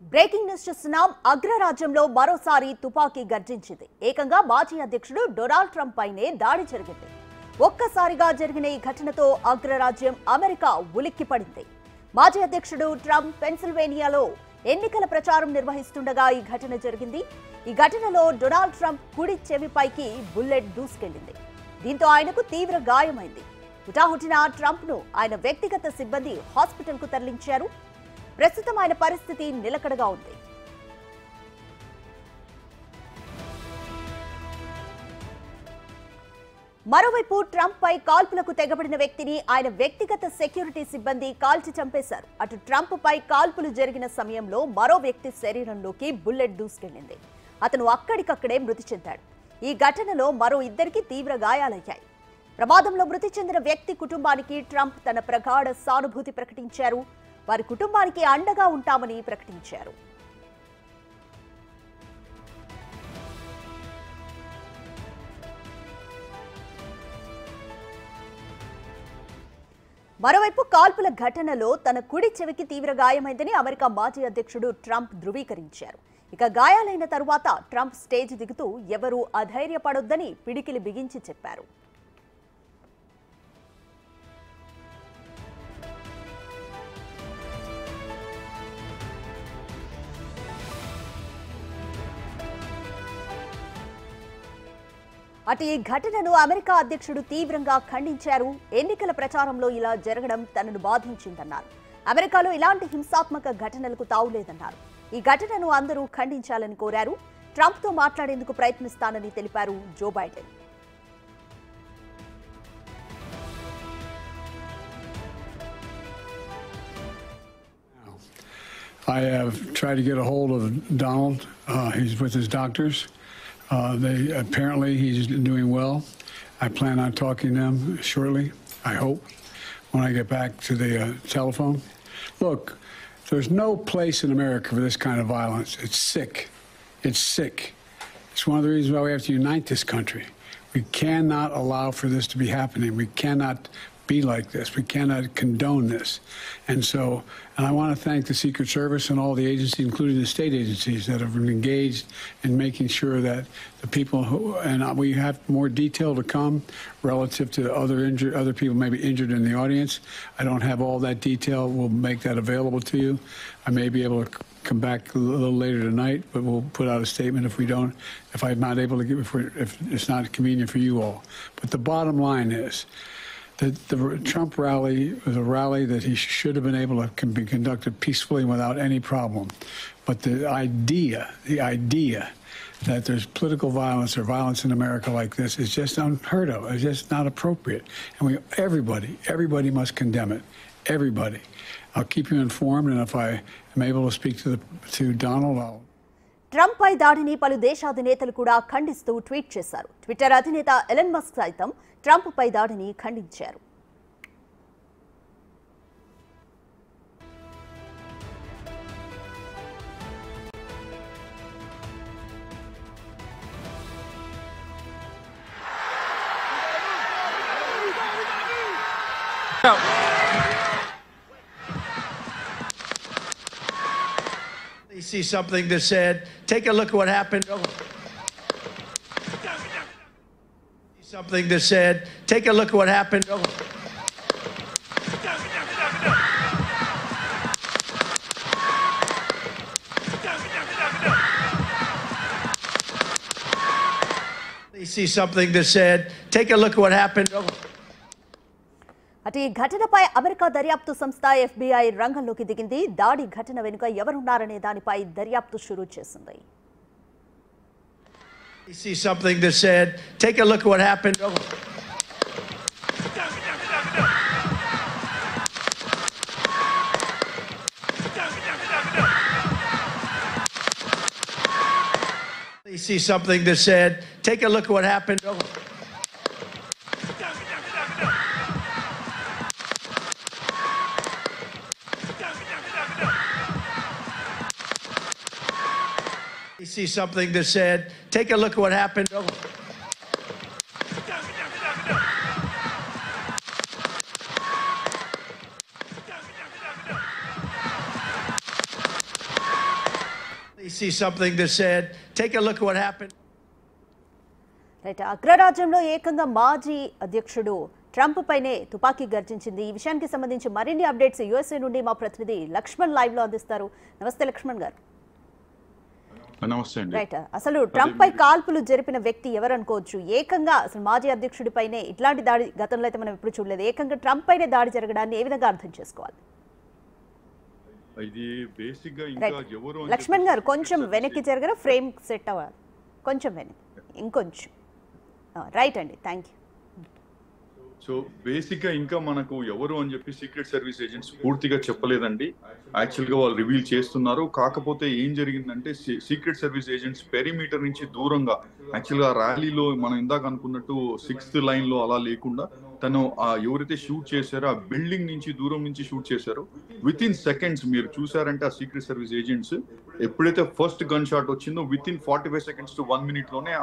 Breaking news చూస్తున్నాం. అగ్రరాజ్యంలో మరోసారి తుపాకీ గర్జించింది. ఏకంగా మాజీ అధ్యక్షుడు డొనాల్డ్ ట్రంప్ పైనే దాడి జరిగింది. ఒక్కసారిగా జరిగిన ఈ ఘటనతో అగ్రరాజ్యం అమెరికా ఉలిక్కిపడింది. మాజీ అధ్యక్షుడు ట్రంప్ పెన్సిల్వేనియాలో ఎన్నికల ప్రచారం నిర్వహిస్తుండగా ఈ ఘటన జరిగింది. ఈ ఘటనలో డొనాల్డ్ ట్రంప్ కుడి చెవిపైకి బుల్లెట్ దూసుకెళ్లింది. దీంతో ఆయనకు తీవ్ర గాయమైంది. హుటాహుటిన ట్రంప్ ను ఆయన వ్యక్తిగత సిబ్బంది హాస్పిటల్ కు తరలించారు. ప్రస్తుతం ఆయన పరిస్థితి నిలకడగా ఉంది. మరోవైపు ట్రంప్ పై కాల్పులకు తెగబడిన వ్యక్తిని ఆయన వ్యక్తిగత సెక్యూరిటీ సిబ్బంది కాల్చి చంపేశారు. అటు ట్రంప్ పై కాల్పులు జరిగిన సమయంలో మరో వ్యక్తి శరీరంలోకి బుల్లెట్ దూసుకెళ్లింది. అతను అక్కడికక్కడే మృతి చెందాడు. ఈ ఘటనలో మరో ఇద్దరికి తీవ్ర గాయాలయ్యాయి. ప్రమాదంలో మృతి చెందిన వ్యక్తి కుటుంబానికి ట్రంప్ తన ప్రగాఢ సానుభూతి ప్రకటించారు. వారి కుటుంబానికి అండగా ఉంటామని ప్రకటించారు. మరోవైపు కాల్పుల ఘటనలో తన కుడి చెవికి తీవ్ర గాయమైందని అమెరికా మాజీ అధ్యక్షుడు ట్రంప్ ధృవీకరించారు. ఇక గాయాలైన తరువాత ట్రంప్ స్టేజ్ దిగుతూ ఎవరూ అధైర్యపడొద్దని పిడికిలి బిగించి చెప్పారు. అటు ఈ ఘటనను అమెరికా అధ్యక్షుడు తీవ్రంగా ఖండించారు. ఎన్నికల ప్రచారంలో ఇలా జరగడం తనను బాధించిందన్నారు. అమెరికాలో ఇలాంటి హింసాత్మక ఘటనలకు తావులేదన్నారు. ఈ ఘటనను అందరూ ఖండించాలని కోరారు. ట్రంప్ తో మాట్లాడేందుకు ప్రయత్నిస్తానని తెలిపారు Joe Biden. I have tried to get a hold of Donald. He's with his doctors. Apparently he's doing well. I plan on talking to them shortly, I hope, when I get back to the telephone. Look, there's no place in America for this kind of violence. It's sick. It's sick. It's one of the reasons why we have to unite this country. We cannot allow for this to be happening. We cannot be like this. We cannot condone this. And I want to thank the Secret Service and all the agencies, including the state agencies, that have been engaged in making sure that the people who, and we have more detail to come relative to other people maybe injured in the audience. I don't have all that detail. We'll make that available to you. I may be able to come back a little later tonight, but we'll put out a statement if I'm not able to if it's not convenient for you all. But the bottom line is, the Trump rally was a rally that he should have been able to be conducted peacefully without any problem. But the idea that there's political violence or violence in America like this is just unheard of. It's just not appropriate. And everybody must condemn it. Everybody. I'll keep you informed, and if I am able to speak to Donald, I'll. Trump పై దాడిని పలు దేశాధినేతలు కూడా ఖండిస్తూ tweet చేశారు. Twitter అధినేత Elon Musk సైతం Trump పై దాడిని ఖండించారు. You see something that said, take a look at what happened. Something that said, take a look at what happened. You see something that said, take a look at what happened. అటు ఈ ఘటనపై America దర్యాప్తు సంస్థ FBI రంగంలోకి దిగింది. దాడి ఘటన వెనుక ఎవరున్నారనే దానిపై దర్యాప్తు షురూ చేసింది. You see something that said, take a look at what happened. You see something that said, take a look at what happened. You see something that said, take a look at what happened. They see something that said, take a look at what happened. Right, అగ్రరాజ్యంలో ఏకంగా మాజీ అధ్యక్షుడు Trump పైనే తుపాకీ గర్జించింది. ఈ విషయానికి సంబంధించి మరిన్ని అప్డేట్స్ యూఎస్ఏ నుండి మా ప్రతినిధి లక్ష్మణ్ లైవ్ లో అందిస్తారు. నమస్తే లక్ష్మణ్ గారు. నమస్తే అండి. రైట్, అసలు ట్రంప్ పై కాల్పులు జరిపిన వ్యక్తి ఎవరు అనుకోవచ్చు? ఏకంగా అసలు మాజీ అధ్యక్షుడి పైనే ఇట్లాంటి దాడి గతంలో అయితే మనం ఎప్పుడు చూడలేదు. ఏకంగా ట్రంప్ పైనే దాడి జరగడాన్ని ఏ విధంగా అర్థం చేసుకోవాలి? ఇది బేసిక్ గా ఇంకా ఎవరు లక్ష్మణ్ గారు కొంచెం వెనక్కి జరగరా, ఫ్రేమ్ సెట్ అవ్వాలి కొంచెం వెనక్కి, ఇంకొంచెం. రైట్ అండి, థ్యాంక్ యూ. సో బేసిక్ గా ఇంకా మనకు ఎవరు అని చెప్పి సీక్రెట్ సర్వీస్ ఏజెంట్స్ పూర్తిగా చెప్పలేదండి. యాక్చువల్ గా వాళ్ళు రివీల్ చేస్తున్నారు. కాకపోతే ఏం జరిగిందంటే సీక్రెట్ సర్వీస్ ఏజెంట్స్ పెరిమీటర్ నుంచి దూరంగా యాక్చువల్ గా ర్యాలీలో మనం ఇందాక అనుకున్నట్టు 6th లైన్ లో అలా లేకుండా తను ఎవరైతే షూట్ చేశారో ఆ బిల్డింగ్ నుంచి దూరం నుంచి షూట్ చేశారో విత్ ఇన్ సెకండ్స్ మీరు చూసారంటే ఆ సీక్రెట్ సర్వీస్ ఏజెంట్స్ ఎప్పుడైతే ఫస్ట్ గన్ షాట్ వచ్చిందో with in 45 seconds to 1 minute లోనే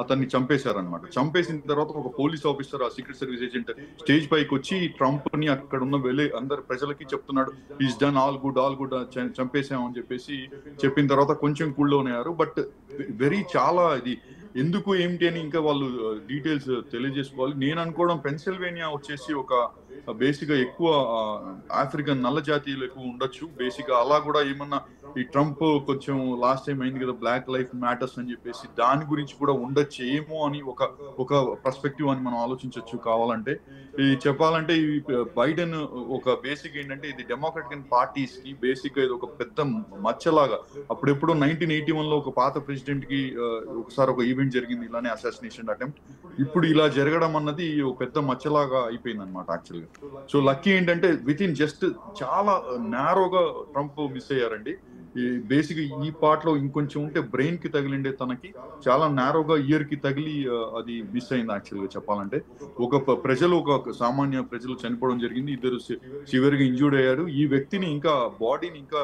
అతన్ని చంపేశారనమాట. చంపేసిన తర్వాత ఒక పోలీస్ ఆఫీసర్ ఆ సీక్రెట్ సర్వీస్ ఏజెంట్ స్టేజ్ పైకి వచ్చి ట్రంప్ ని అక్కడ ఉన్న అందరు ప్రజలకి చెప్తున్నాడు, ఈస్ డన్ ఆల్ గుడ్ చంపేసామని చెప్పేసి చెప్పిన తర్వాత కొంచెం కూల్ డౌన్ అయ్యారు. బట్ వెరీ చాలా ఇది ఎందుకు ఏమిటి అని ఇంకా వాళ్ళు డీటెయిల్స్ తెలియజేసుకోవాలి. నేను అనుకోవడం పెన్సిల్వేనియా వచ్చేసి ఒక బేసిక్ గా ఎక్కువ ఆఫ్రికన్ నల్ల జాతీయులు ఎక్కువ ఉండొచ్చు. బేసిక్ గా అలా కూడా ఏమన్నా ఈ ట్రంప్ కొంచెం లాస్ట్ టైం అయింది కదా బ్లాక్ లైఫ్ మ్యాటర్స్ అని చెప్పేసి దాని గురించి కూడా ఉండొచ్చు ఏమో అని ఒక పర్స్పెక్టివ్ అని మనం ఆలోచించవచ్చు. కావాలంటే ఈ చెప్పాలంటే ఈ బైడెన్ ఒక బేసిక్ ఏంటంటే ఇది డెమోక్రటిక్ పార్టీస్ కి బేసిక్ గా ఇది ఒక పెద్ద మచ్చలాగా. అప్పుడెప్పుడు 1981 లో ఒక పాత ప్రెసిడెంట్ కి ఒకసారి ఒక ఈవెంట్ జరిగింది ఇలానే అసాసినేషన్ అటెంప్ట్. ఇప్పుడు ఇలా జరగడం అన్నది ఒక పెద్ద మచ్చలాగా అయిపోయింది అనమాట యాక్చువల్ గా. సో లక్కీ ఏంటంటే విత్ ఇన్ జస్ట్ చాలా నారోగా ట్రంప్ మిస్ అయ్యారండి. ఈ బేసిక్ ఈ పార్ట్ లో ఇంకొంచెం ఉంటే బ్రెయిన్ కి తగిలిండే తనకి చాలా నారోగా ఇయర్ కి తగిలి అది మిస్ అయింది యాక్చువల్ గా చెప్పాలంటే. ఒక సామాన్య ప్రజలు చనిపోవడం జరిగింది, ఇద్దరు సివియర్ గా ఇంజూర్డ్ అయ్యారు. ఈ వ్యక్తిని ఇంకా బాడీని ఇంకా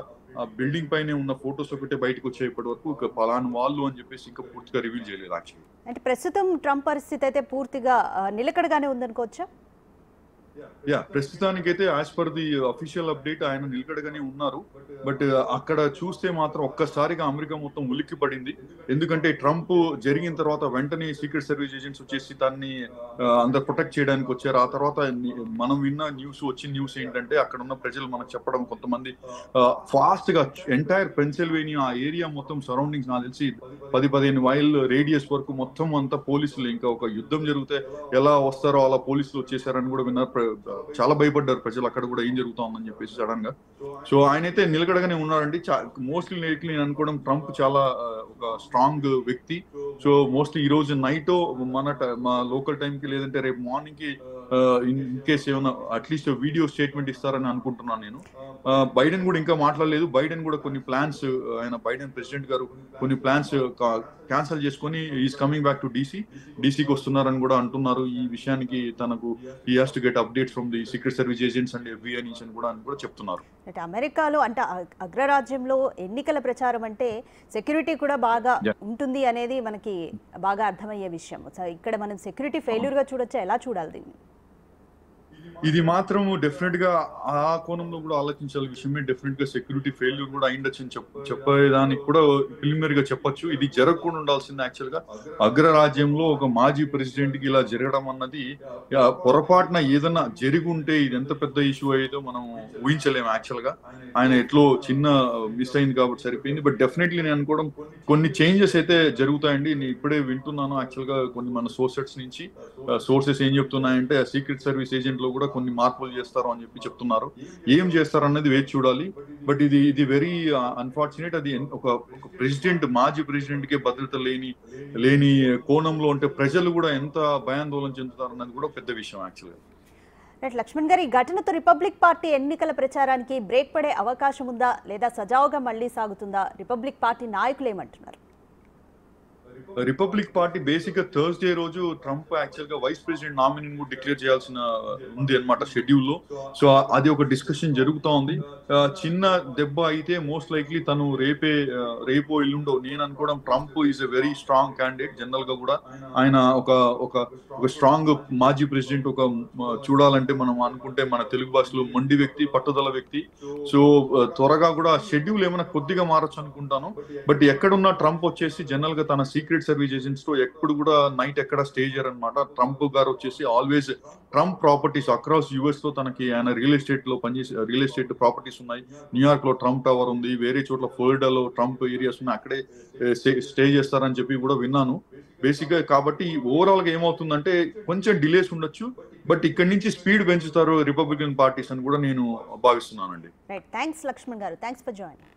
బిల్డింగ్ పైనే ఉన్న ఫోటోస్ ఒకటే బయటకు వచ్చే ఇప్పటి వరకు పలానా వాళ్ళు అని చెప్పేసి ఇంకా పూర్తిగా రివీల్ చేయలేదు యాక్చువల్లీ. అంటే ప్రస్తుతం ట్రంప్ పరిస్థితి అయితే పూర్తిగా నిలకడగానే ఉందనుకోవచ్చా? ప్రస్తుతానికైతే as per the official update ఆయన నిలకడగానే ఉన్నారు. బట్ అక్కడ చూస్తే మాత్రం ఒక్కసారిగా అమెరికా మొత్తం ఉలిక్కి పడింది. ఎందుకంటే ట్రంప్ జరిగిన తర్వాత వెంటనే సీక్రెట్ సర్వీస్ ఏజెంట్స్ వచ్చేసి దాన్ని అందరు ప్రొటెక్ట్ చేయడానికి వచ్చారు. ఆ తర్వాత మనం విన్న వచ్చిన న్యూస్ ఏంటంటే అక్కడ ఉన్న ప్రజలు మనకు చెప్పడం కొంతమంది ఫాస్ట్ గా ఎంటైర్ పెన్సిల్వేనియా ఆ ఏరియా మొత్తం సరౌండింగ్స్ నాకు తెలిసి 10-15 మైల్ రేడియస్ వరకు మొత్తం అంతా పోలీసులు ఇంకా ఒక యుద్ధం జరిగితే ఎలా వస్తారో అలా పోలీసులు వచ్చేసారని కూడా విన్నారు. చాలా భయపడ్డారు ప్రజలు అక్కడ కూడా ఏం జరుగుతా ఉందని చెప్పేసి సడన్ గా. సో ఆయనైతే నిలకడగానే ఉన్నారండి. మోస్ట్లీ నేను అనుకోవడం ట్రంప్ చాలా ఒక స్ట్రాంగ్ వ్యక్తి. సో మోస్ట్లీ ఈ రోజు నైట్ మా లోకల్ టైం కి లేదంటే రేపు మార్నింగ్ కి ఇన్ కేస్ ఏమైనా అట్లీస్ట్ వీడియో స్టేట్మెంట్ ఇస్తారని అనుకుంటున్నాను నేను. బైడెన్ కూడా ఇంకా మాట్లాడలేదు. బైడెన్ కూడా కొన్ని ప్లాన్స్ బైడెన్ ప్రెసిడెంట్ గారు కొన్ని ప్లాన్స్ క్యాన్సిల్ చేసుకొని ఈస్ కమింగ్ బ్యాక్ టు డీసీకి వస్తున్నారని కూడా అంటున్నారు. ఈ విషయానికి తనకు he has to get updates from the secret service agents and FBI అని కూడా చెప్తున్నారు. అమెరికాలో అంటే అగ్రరాజ్యంలో ఎన్నికల ప్రచారం అంటే సెక్యూరిటీ కూడా బాగా ఉంటుంది అనేది మనకి బాగా అర్థమయ్యే విషయం. ఇక్కడ మనం సెక్యూరిటీ ఫెయిల్యూర్ గా చూడొచ్చా? ఎలా చూడాలి దీన్ని? ఇది మాత్రం డెఫినెట్ గా ఆ కోణంలో కూడా ఆలోచించాలి విషయమే. డెఫినెట్ గా సెక్యూరిటీ ఫెయిల్యూర్ కూడా అయిండొచ్చు అని చెప్పేదానికి కూడా ప్రిలిమినరీ గా చెప్పొచ్చు. ఇది జరగకుండా ఉండాల్సింది యాక్చువల్ గా. అగ్రరాజ్యంలో ఒక మాజీ ప్రెసిడెంట్ కి ఇలా జరగడం అన్నది పొరపాటున ఏదైనా జరిగి ఉంటే ఇది ఎంత పెద్ద ఇష్యూ అయ్యేదో మనం ఊహించలేము యాక్చువల్ గా. ఆయన ఎట్లో చిన్న మిస్ అయింది కాబట్టి సరిపోయింది. బట్ డెఫినెట్లీ నేను అనుకోవడం కొన్ని చేంజెస్ అయితే జరుగుతాయండి. నేను ఇప్పుడే వింటున్నాను యాక్చువల్ గా కొన్ని మన సోర్సెస్ ఏం చెప్తున్నాయంటే సీక్రెట్ సర్వీస్ ఏజెంట్ లో కూడా కొన్ని మార్పులు చేస్తారు అని చెప్పి చెప్తున్నారు. ఏం చేస్తారు అన్నది వేచి చూడాలి. బట్ ఇది వెరీ అన్ఫార్చునేట్. అది ఒక మాజీ ప్రెసిడెంట్ కే భద్రత లేని కోణంలో ఉంటే ప్రజలు కూడా ఎంత భయాందోళన చెందుతారు అన్నది కూడా పెద్ద విషయం యాక్చువల్గా. లక్ష్మణ్ గారు, ఈ ఘటనతో రిపబ్లిక్ పార్టీ ఎన్నికల ప్రచారానికి బ్రేక్ పడే అవకాశం ఉందా లేదా సజావుగా మళ్లీ సాగుతుందా? రిపబ్లిక్ పార్టీ నాయకులు ఏమంటున్నారు? రిపబ్లిక్ పార్టీ బేసిక్ గా థర్స్డే రోజు ట్రంప్ యాక్చువల్ గా వైస్ ప్రెసిడెంట్ నామినీని కూడా డిక్లేర్ చేయాల్సిన ఉంది అనమాట షెడ్యూల్ లో. సో అది ఒక డిస్కషన్ జరుగుతూ ఉంది. చిన్న దెబ్బ అయితే మోస్ట్ లైక్లీ తను రేపో ఎల్లుండో నేను అనుకోవడం Trump is a very strong candidate. General గా కూడా ఆయన ఒక స్ట్రాంగ్ మాజీ ప్రెసిడెంట్ చూడాలంటే మనం అనుకుంటే మన తెలుగు భాషలో మొండి వ్యక్తి, పట్టుదల వ్యక్తి. సో త్వరగా కూడా షెడ్యూల్ ఏమైనా కొద్దిగా మారచ్చు అనుకుంటాను. బట్ ఎక్కడున్నా ట్రంప్ వచ్చేసి జనరల్ గా తన సీక్రెట్ సర్వీస్ ఏజెంట్స్ తో ఎప్పుడు కూడా నైట్ ఎక్కడ స్టే చేయరనమాట. ట్రంప్ గారు వచ్చేసి always Trump properties across US లో తనకి ఆయన రియల్ ఎస్టేట్ ప్రాపర్టీస్ ఉన్నాయి. న్యూయార్క్ లో ట్రంప్ టవర్ ఉంది, వేరే చోట్ల ఫ్లోరిడాలో ట్రంప్ ఏరియాస్ ఉన్నాయి, అక్కడే స్టే చేస్తారని చెప్పి కూడా విన్నాను బేసిక్ గా. కాబట్టి ఓవరాల్ గా ఏమవుతుందంటే కొంచెం డిలేస్ ఉండొచ్చు, బట్ ఇక్కడి నుంచి స్పీడ్ పెంచుతారు రిపబ్లికన్ పార్టీస్ అని కూడా నేను భావిస్తున్నానండి. రైట్, థ్యాంక్స్ లక్ష్మణ్ గారు, థ్యాంక్స్ ఫర్ జాయినింగ్.